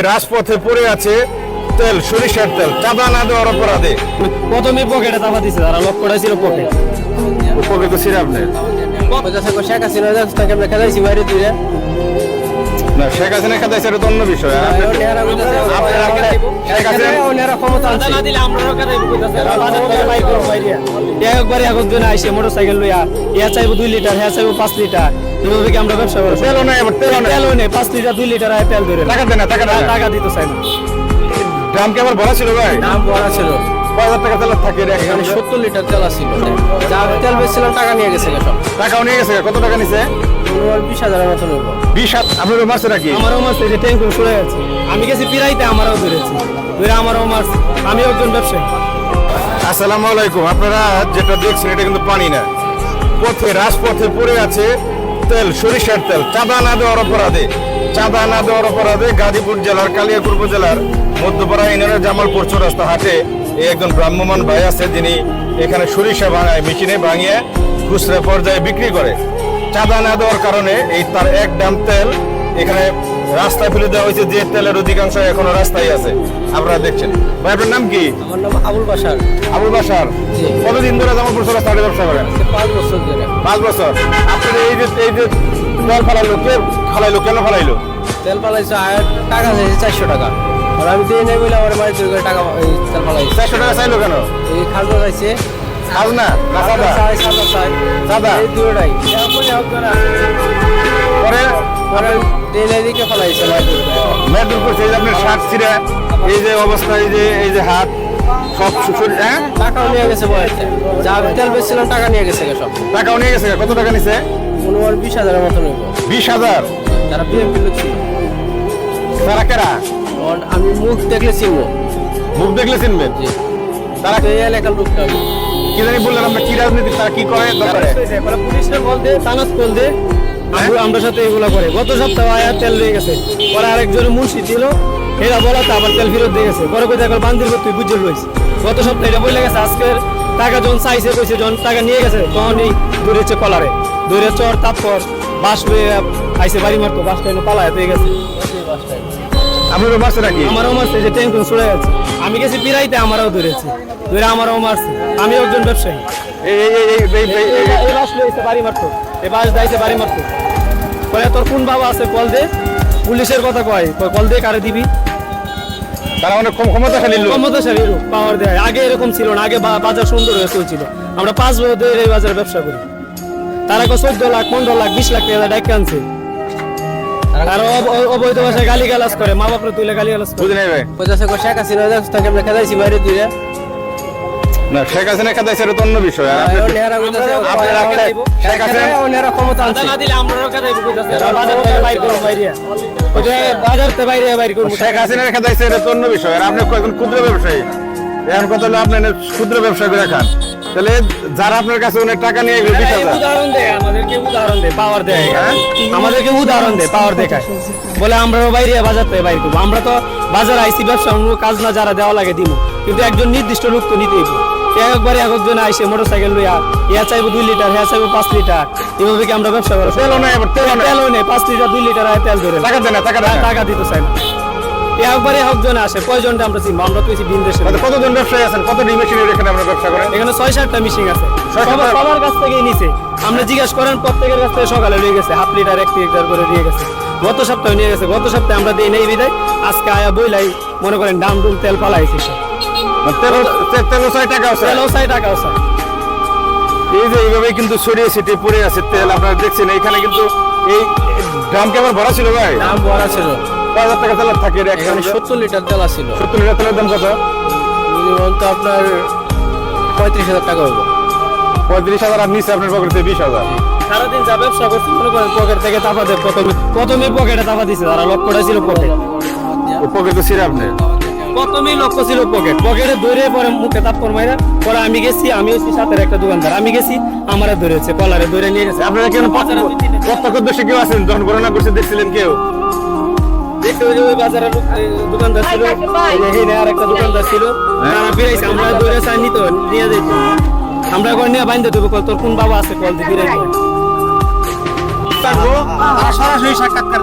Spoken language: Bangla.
রাজপথে পড়ে আছে তেল, সরিষার তেল, চাঁদা না দেওয়ার অপরাধে। প্রথমে পকেটে চাপা দিছে, তারা লক্ষ্যটা ছিল পকেট। পকেট তো ছিল আপনার শেখ হাসিনা তাকে আমরা খেলাইছি বাইরে দিয়ে না, শেখ হাসিনা খেদাইছে, এটা তো অন্য বিষয়। একবারে একজন আইসে মোটর সাইকেল লইয়া ইয়া চাইবো 2 লিটার, হ্যাঁ চাইবো 5 লিটার। এভাবে কি আমরা ব্যবসা করবো? তেলও নাই, আবার তেলও নাই, 5 লিটার 2 লিটার তেল ধরে টাকা দেয় না, টাকা দিতে চাই না। দাম কি আবার ভরা ছিল ভাই? দাম বড় ছিল, 5000 টাকা তেল থাকে রে। এখানে 70 লিটার তেল ছিল। যা তেল বেচছিলাম টাকা নিয়ে গেছে সব। টাকাও নিয়ে গেছে। কত টাকা নিছে? 20,000 মতো নেবো। 20,000 আপনারও মারছে নাকি? আমারও মারছে, যে ট্যাঙ্ক সরে গেছে। আমি গেছি পিরাইতে, আমারও ধরেছি, ধরে আমারও মারছে। আমি একজন ব্যবসায়ী। আসসালামু আলাইকুম। আপনারা যেটা দেখছেন এটা কিন্তু পানি না, রাজপথে পড়ে আছে তেল, সরিষার তেল, চাঁদা না দেওয়ার অপরাধে। চাঁদা না দেওয়ার অপরাধে গাজীপুর জেলার কালিয়াকৈর উপজেলার মধ্যপাড়া ইউনিয়নের জামালপুর চৌরাস্তা হাটে এই একজন ভ্রাম্যমাণ ভাই আছে, যিনি এখানে সরিষা ভাঙায়, মেশিনে ভাঙিয়ে খুচরা পর্যায়ে বিক্রি করে। চাঁদা না দেওয়ার কারণে এই তার 1 ড্রাম তেল এখানে রাস্তায় ফেলে দেওয়া হয়েছে, যে তেলের অধিকাংশ এখনো রাস্তায় আছে। আপনারা দেখছেন। ভাই আপনার নাম কি? আমার নাম আবুল বাশার। আবুল বাশার। কতদিন ধরে জামালপুর চৌরাস্তা হাটে ব্যবসা করেন? 5 বছর ধরে। 5 বছর। আপনার এই যে তেল ফালাইলো, কে ফালাইলো, কেন ফালাইলো? তেল পালাইছে, আর টাকা চাইছে 400 টাকা। আর আমি দিয়ে নেই বলে আমার বাড়ি চুরি করে টাকা তেল পালাইছে। 400 টাকা চাইলো কেন? এই খাজনা চাইছে। খাজনা না চাঁদা? চাঁদা। এই দুটোটাই। পরে তেল এদিকে পালাইছে। মেদুর করছে, এই যে আপনার শার্ট ছিঁড়ে, এই যে অবস্থা, এই যে হাত সব শরীর, হ্যাঁ? টাকাও নিয়ে গেছে বয়সে। যা তেল বেচছিলাম টাকা নিয়ে গেছে সব। টাকাও নিয়ে গেছে। কত টাকা নিছে? 20,000 মতো নেব। 20,000? তারা বিএমপি লোক ছিল। তারা কেরা? আমি মুখ দেখলে চিনবো। মুখ দেখলে চিনবেন? তারা এই এলাকার লোকটা। কি জানি বললেন, আমরা কি রাজনীতি, তারা কি করে? পুলিশের বল দে, থানাত কল দে, আমরা সাথে এগুলো করে। গত সপ্তাহে আয়ার তেল রয়ে গেছে, পরে আরেকজন মুন্সি ছিল, এরা বলাতে আবার তেল ফেরত দিয়ে গেছে। পরে কোথায় বান্দির তুই বুঝে রয়েছে। গত সপ্তাহে এটা বলে গেছে, আজকের টাকা যখন চাইছে কইছে, যখন টাকা নিয়ে গেছে তখনই দৌড়েছে কলারে, দৌড়ে চর তারপর বাস হয়ে আইসে বাড়ি মারতো, বাসটা এনে পালায় পেয়ে গেছে। আপনারও মারছে নাকি? আমারও মারছে, যে ট্যাঙ্ক ছড়ে গেছে। আমি গেছি পিরাইতে, আমারও ধরেছে, ধরে আমারও মারছে। আমি একজন ব্যবসায়ী। এই বাস লইছে বাড়ি মারতো, এই বাস দাইছে বাড়ি মারতো। পরে তোর কোন বাবা আছে কল দে, পুলিশের কথা কয়, কল দে, কারে দিবি? তারা অনেক কম ক্ষমতাশালী লোক। ক্ষমতাশালী লোক, পাওয়ার দেয়। আগে এরকম ছিল না, আগে বাজার সুন্দর হয়ে চলছিল। আমরা 5 বছর ধরে এই বাজারে ব্যবসা করি। তারা 14 লাখ 15 লাখ 20 লাখ টাকা ডাইকে আনছে। আর অবৈধ ভাষায় গালি গালাজ করে, মা বাপরে তুলে গালি গালাজ করে। বুঝে নেই ভাই? শেখ হাসিনা তাকে আমরা খেলাইছি বাইরে দিয়ে না, শেখ হাসিনা খেদাইছে, এটা তো অন্য বিষয়। শেখ হাসিনা ক্ষমতা আনছে। শেখ হাসিনার খেদাইছে, এটা তো অন্য বিষয়। আর আপনি কয়েকজন ক্ষুদ্র ব্যবসায়ী, এখন কথা হলো আপনি ক্ষুদ্র ব্যবসা করে খান, তাহলে যারা আপনার কাছে অনেক টাকা নিয়ে গেল 20,000, আমাদেরকে উদাহরণ দেয়, পাওয়ার দেয়, আমাদেরকে উদাহরণ দেয়, পাওয়ার দেখায়, বলে আমরাও বাইরে বাজার থেকে বাইর করবো। আমরা তো বাজার আইসি, ব্যবসা অন্য কাজ না, যারা দেওয়া লাগে দিব, কিন্তু একজন নির্দিষ্ট লোক তো নিতেই। একবারে একজন আইসে মোটর সাইকেল লইয়া ইয়া চাইবো 2 লিটার, হ্যাঁ চাইবো 5 লিটার। এভাবে কি আমরা ব্যবসা করবো? তেলও নাই, আবার তেলও নেই, 5 লিটার 2 লিটার তেল ধরে টাকা দেয় না, টাকা দিতে চাই না। একবারে একজন আসে, কয়জনটা আমরা চিনবো? আমরা তো ভিন দেশে। কতজন ব্যবসায়ী আছেন? কত মেশিনের এখানে আমরা ব্যবসা করেন? এখানে 6-7টা মেশিন আছে, সবার কাছ থেকেই নিছে। আমরা জিজ্ঞেস করেন, প্রত্যেকের কাছ থেকে সকালে নিয়ে গেছে 1/2 লিটার 1 লিটার করে নিয়ে গেছে। গত সপ্তাহে নিয়ে গেছে, গত সপ্তাহে আমরা দিই নেই বিদায়, আজকে আয়া বইলাই মনে করেন ডাম ডুম তেল পালাইছে। তেলও চাই, টাকাও চাই। এই যে এইভাবে কিন্তু ছড়িয়ে ছিটিয়ে পড়ে আছে তেল, আপনারা দেখছেন। এখানে কিন্তু এই ড্রাম কি আবার ভরা ছিল ভাই? দাম বড় ছিল, 5000 টাকা তেল থাকে। এখানে 70 লিটার তেল ছিল। 70 লিটার তেলের দাম কত? মিনিমাম তো আপনার 35,000 টাকা হবে। 35,000 আর নিচে আপনার পকেটে 20,000। সারাদিন যা ব্যবসা করছি মনে করেন পকেট থেকে চাপা দেয়। প্রথমে পকেটে চাপা দিছে, তারা লক্ষ্যটা ছিল পকেট। পকেট তো ছিল আপনার? প্রথমেই লক্ষ্য ছিল পকেট, পকেটে ধরে পরে মুখে তাপ্পর মাইরা। পরে আমি গেছি, আমি হচ্ছি সাথের একটা দোকানদার, আমি গেছি, আমারে ধরেছে, কলারে ধরে নিয়ে গেছে। আপনারা কেন প্রত্যক্ষদর্শী কেউ আছেন যখন গণনা করছে, দেখছিলেন কেউ? দেখতে ওই যে ওই বাজারের দোকানদার ছিল, আর একটা দোকানদার ছিল, তারা ফিরাইছে। আমরা ধরে চাই নিত নিয়ে যেত, আমরা এখন নিয়ে বাঁধতে দেবো। তোর কোন বাবা আছে কল দিয়ে ফিরাই সরাসরি সাক্ষাৎকার।